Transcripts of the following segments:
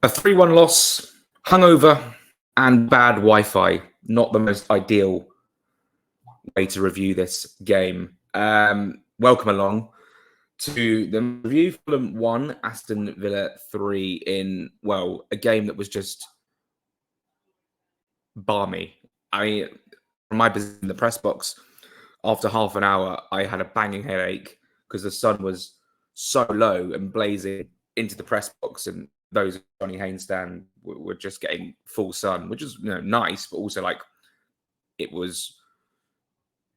A 3-1 loss, hungover, and bad Wi-Fi. Not the most ideal way to review this game. Welcome along to the review. Fulham 1, Aston Villa 3 in, well, a game that was just balmy. I mean, from my position in the press box, after half an hour, I had a banging headache because the sun was so low and blazing into the press box, and those Johnny Haynes stand were just getting full sun, which is nice, but also like it was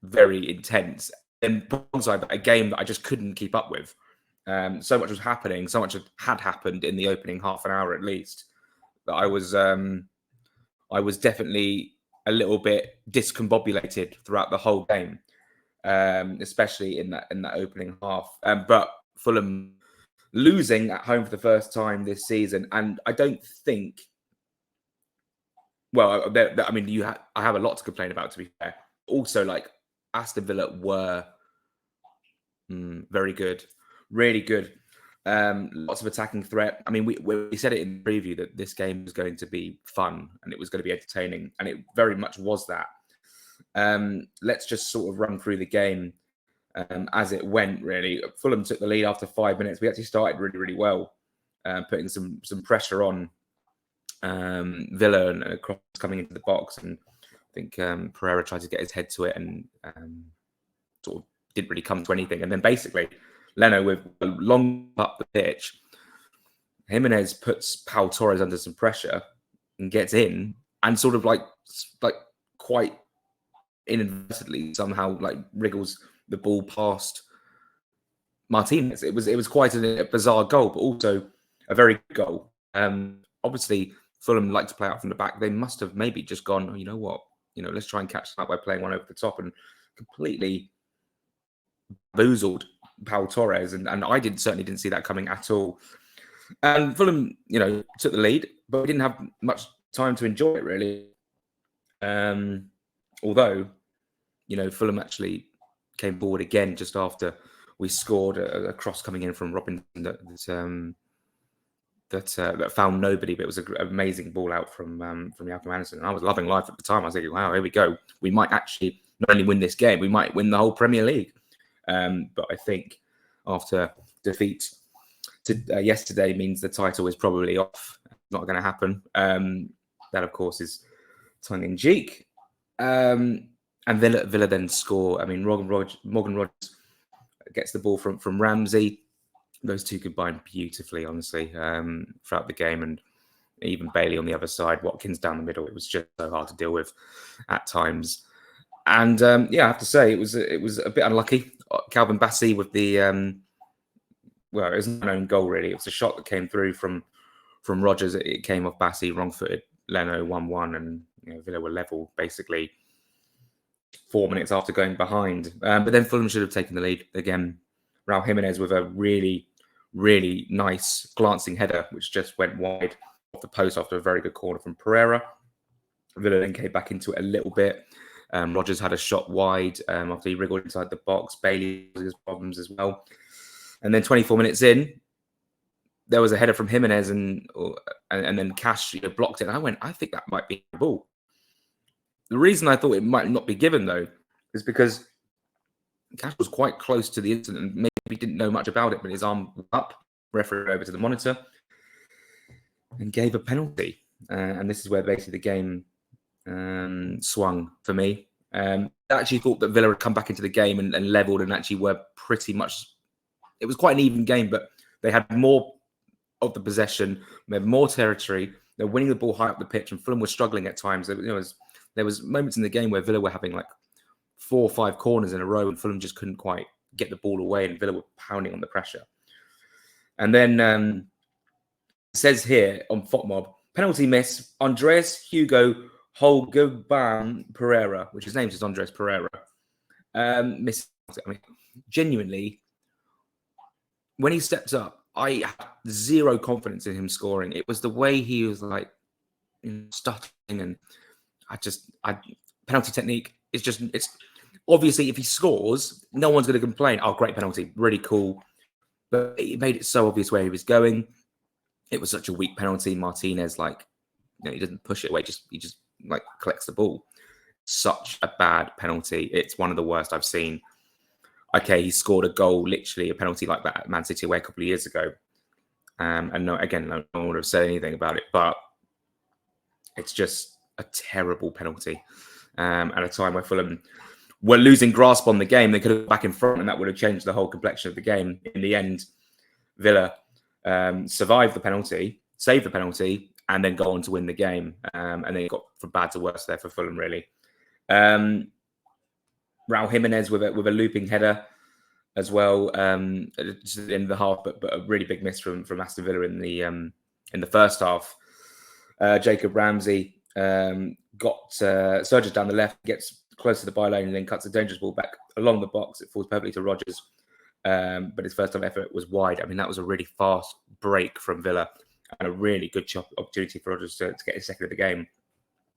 very intense. And alongside that, a game that I just couldn't keep up with. So much was happening, so much had happened in the opening half an hour at least, that I was definitely a little bit discombobulated throughout the whole game, especially in that opening half. But Fulham losing at home for the first time this season, and I don't think. Well, I mean, I have a lot to complain about, to be fair. Also, like Aston Villa were very good, really good. Lots of attacking threat. I mean, we said it in the preview that this game was going to be fun and it was going to be entertaining, and it very much was that. Let's just sort of run through the game as it went, really. Fulham took the lead after 5 minutes. We actually started really, really well, putting some pressure on Villa and a cross coming into the box. And I think Pereira tried to get his head to it and sort of didn't really come to anything. And then basically, Leno with a long up the pitch, Jimenez puts Pau Torres under some pressure and gets in, and sort of like quite inadvertently somehow like wriggles the ball past Martinez. It was quite a bizarre goal, but also a very good goal. Obviously, Fulham like to play out from the back. They must have maybe just gone, oh, you know what? Let's try and catch them up by playing one over the top, and completely boozled Pau Torres. And I certainly didn't see that coming at all. And Fulham, took the lead, but we didn't have much time to enjoy it, really. Although, Fulham actually came forward again just after we scored a cross coming in from Robinson that found nobody, but it was an amazing ball out from Jakob Anderson. And I was loving life at the time. I was thinking, wow, here we go. We might actually not only win this game, we might win the whole Premier League. But I think after defeat yesterday means the title is probably off. Not going to happen. That, of course, is tongue-in-cheek. And Villa then score. I mean, Morgan Rogers gets the ball from Ramsey. Those two combined beautifully, honestly, throughout the game. And even Bailey on the other side, Watkins down the middle. It was just so hard to deal with at times. And I have to say, it was a bit unlucky. Calvin Bassey with the it wasn't an own goal, really. It was a shot that came through from Rogers. It came off Bassey, wrong-footed. Leno 1-1, and Villa were level basically 4 minutes after going behind. But then Fulham should have taken the lead again. Raul Jimenez with a really, really nice glancing header, which just went wide off the post after a very good corner from Pereira. Villa then came back into it a little bit. Rogers had a shot wide after he wriggled inside the box. Bailey had his problems as well. And then 24 minutes in, there was a header from Jimenez, and then Cash blocked it. And I think that might be the ball. The reason I thought it might not be given, though, is because Cash was quite close to the incident and maybe didn't know much about it, but his arm was up, referee over to the monitor, and gave a penalty. And this is where basically the game swung for me. I actually thought that Villa had come back into the game and levelled, and actually were pretty much... It was quite an even game, but they had more of the possession, they had more territory, they're winning the ball high up the pitch, and Fulham was struggling at times. There was moments in the game where Villa were having like 4 or 5 corners in a row, and Fulham just couldn't quite get the ball away, and Villa were pounding on the pressure. And then it says here on FOTMob, penalty miss, Andreas Hugo Holgeban Pereira, which his name is Andres Pereira. Miss. I mean, genuinely, when he stepped up, I had zero confidence in him scoring. It was the way he was like stuttering, and penalty technique is just, it's obviously if he scores, no one's going to complain. Oh, great penalty, really cool. But it made it so obvious where he was going. it was such a weak penalty. Martinez, like, he doesn't push it away, he just like collects the ball. Such a bad penalty. It's one of the worst I've seen. Okay, he scored a goal, literally a penalty like that at Man City away a couple of years ago. And no one would have said anything about it, but it's just a terrible penalty. At a time where Fulham were losing grasp on the game, they could have back in front, and that would have changed the whole complexion of the game. In the end, Villa survived the penalty, saved the penalty, and then go on to win the game. And then it got from bad to worse there for Fulham, really. Raul Jimenez with a looping header as well, just in the half, but a really big miss from Aston Villa in the first half. Jacob Ramsey surges down the left, gets close to the byline, and then cuts a dangerous ball back along the box. It falls perfectly to Rodgers, but his first time effort was wide. I mean, that was a really fast break from Villa and a really good opportunity for Rodgers to get his second of the game,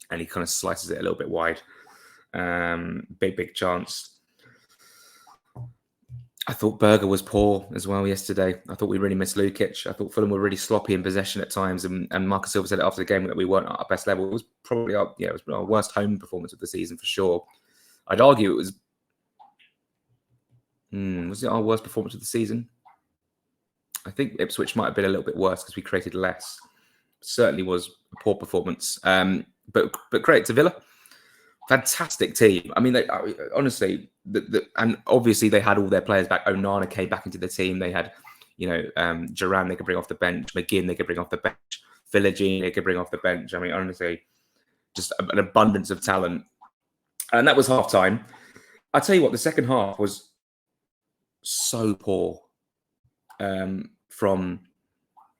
and he kind of slices it a little bit wide. Big chance. I thought Berger was poor as well yesterday. I thought we really missed Lukic. I thought Fulham were really sloppy in possession at times, and Marcus Silva said it after the game that we weren't at our best level. It was probably it was our worst home performance of the season for sure. I'd argue it was. Was it our worst performance of the season? I think Ipswich might have been a little bit worse because we created less. Certainly was a poor performance. But credit to Villa. Fantastic team. I mean, honestly, and obviously they had all their players back. Onana came back into the team. They had, Duran they could bring off the bench. McGinn they could bring off the bench. Philogene they could bring off the bench. I mean, honestly, just an abundance of talent. And that was half time. I tell you what, the second half was so poor from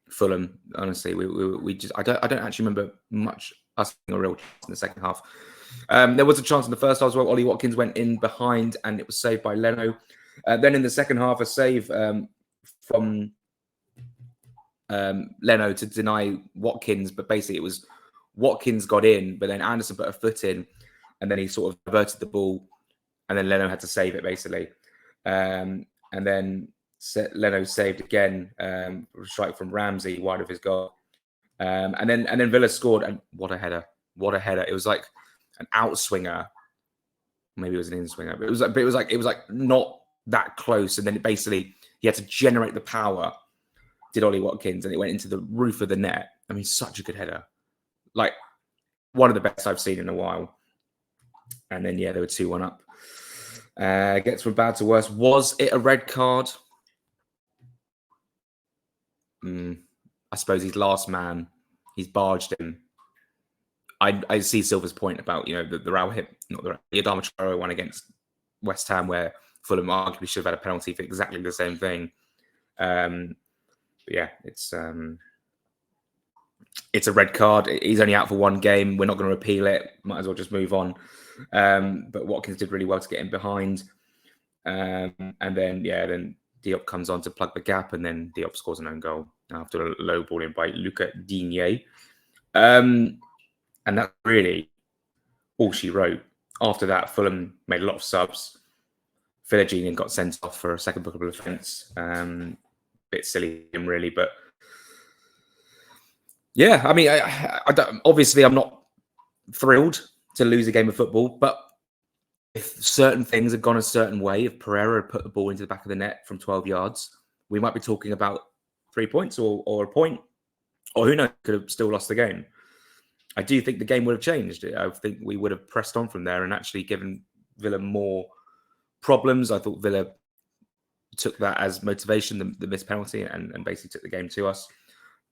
Fulham. Honestly, we just I don't actually remember much us having a real chance in the second half. There was a chance in the first half as well. Ollie Watkins went in behind and it was saved by Leno. Then in the second half, a save from Leno to deny Watkins, but basically it was Watkins got in, but then Anderson put a foot in, and then he sort of diverted the ball, and then Leno had to save it basically. And then Leno saved again, strike from Ramsey wide of his goal, and then Villa scored, and what a header! What a header! It was like an outswinger, maybe it was an in-swinger, but it was like not that close, and then basically he had to generate the power. Did Ollie Watkins, and it went into the roof of the net. I mean, such a good header, like one of the best I've seen in a while. And then they were 2-1 up. Gets from bad to worse. Was it a red card? I suppose he's last man. He's barged him. I see Silva's point about the Raul hit, not the Adama Traore one against West Ham, where Fulham arguably should have had a penalty for exactly the same thing. It's a red card. He's only out for one game. We're not going to appeal it. Might as well just move on. But Watkins did really well to get in behind. And then Diop comes on to plug the gap, and then Diop scores an own goal after a low ball in by Luca Digne. And that's really all she wrote. After that, Fulham made a lot of subs. Philogene got sent off for a second bookable offence. Bit silly, really, but yeah, I mean, I don't, obviously I'm not thrilled to lose a game of football, but if certain things had gone a certain way, if Pereira had put the ball into the back of the net from 12 yards, we might be talking about 3 points or a point, or who knows, could have still lost the game. I do think the game would have changed. I think we would have pressed on from there and actually given Villa more problems. I thought Villa took that as motivation, the missed penalty, and basically took the game to us.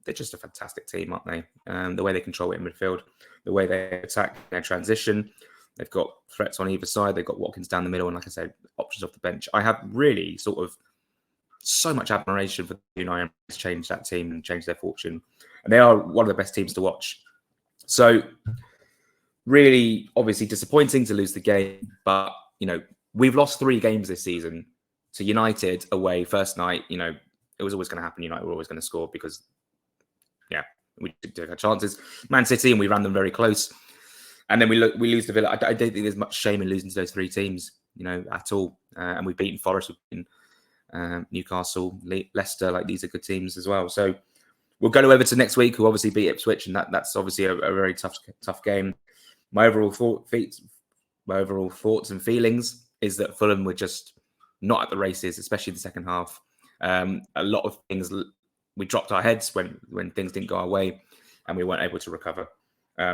They're just a fantastic team, aren't they? The way they control it in midfield, the way they attack their transition. They've got threats on either side. They've got Watkins down the middle, and like I said, options off the bench. I have really sort of so much admiration for United to change that team and change their fortune. And they are one of the best teams to watch. So really, obviously disappointing to lose the game, but we've lost 3 games this season to United away first night. It was always going to happen. United were always going to score because, we took our chances. Man City, and we ran them very close. And then we lose to Villa. I don't think there's much shame in losing to those 3 teams, at all. And we've beaten Forest, we've beaten Newcastle, Leicester. Like, these are good teams as well. So we'll go to Everton next week, who obviously beat Ipswich, and that's obviously a very tough game. My overall thoughts and feelings is that Fulham were just not at the races, especially the second half. A lot of things, we dropped our heads when things didn't go our way, and we weren't able to recover.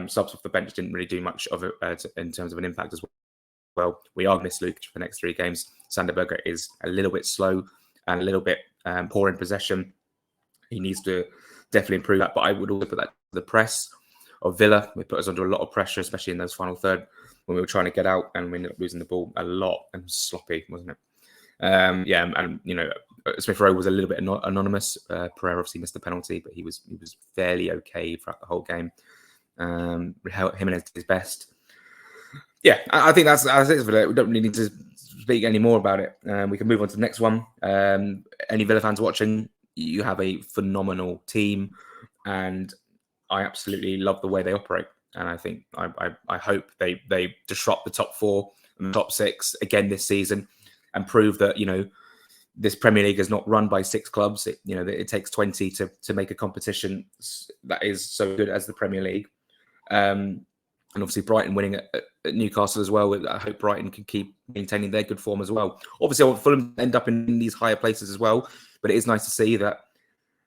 Subs off the bench didn't really do much of it in terms of an impact as well. We are miss Luke for the next 3 games. Sanderberger is a little bit slow and a little bit poor in possession. He needs to definitely improve that. But I would also put that to the press of Villa. We put us under a lot of pressure, especially in those final third when we were trying to get out, and we ended up losing the ball a lot, and sloppy, wasn't it? And you know, Smith Rowe was a little bit anonymous. Pereira obviously missed the penalty, but he was fairly okay throughout the whole game. Jimenez did his best. Yeah, I think that's it for that. We don't really need to speak any more about it. We can move on to the next one. Any Villa fans watching, you have a phenomenal team, and I absolutely love the way they operate. And I think I hope they disrupt the top 4 and the top 6 again this season, and prove that, you know, this Premier League is not run by 6 clubs. It takes 20 to make a competition that is so good as the Premier League. And obviously Brighton winning at Newcastle as well. I hope Brighton can keep maintaining their good form as well. Obviously, I want Fulham to end up in these higher places as well. But it is nice to see that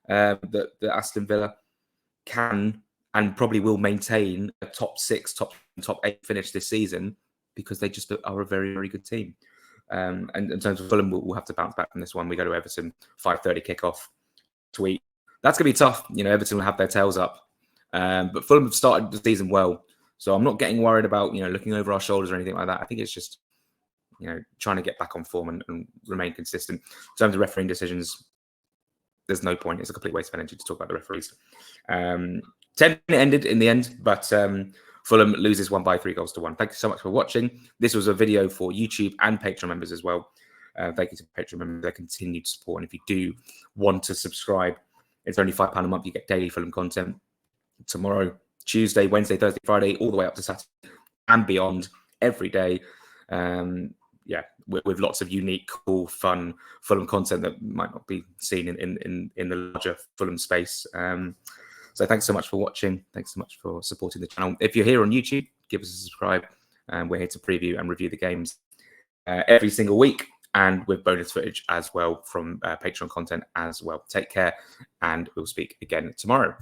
that Aston Villa can and probably will maintain a top 6, top 8 finish this season, because they just are a very, very good team. And in terms of Fulham, we'll have to bounce back from this one. We go to Everton, 5:30 kickoff tweet. That's going to be tough. You know, Everton will have their tails up. But Fulham have started the season well. So I'm not getting worried about, you know, looking over our shoulders or anything like that. I think it's just, you know, trying to get back on form and remain consistent. In terms of refereeing decisions, there's no point. It's a complete waste of energy to talk about the referees. 10 ended in the end, but Fulham loses 1 by 3-1. Thank you so much for watching. This was a video for YouTube and Patreon members as well. Thank you to Patreon members for their continued support. And if you do want to subscribe, it's only £5 a month. You get daily Fulham content tomorrow, Tuesday, Wednesday, Thursday, Friday, all the way up to Saturday and beyond every day. Yeah, with lots of unique, cool, fun Fulham content that might not be seen in the larger Fulham space. So thanks so much for watching. Thanks so much for supporting the channel. If you're here on YouTube, give us a subscribe. We're here to preview and review the games every single week, and with bonus footage as well from Patreon content as well. Take care, and we'll speak again tomorrow.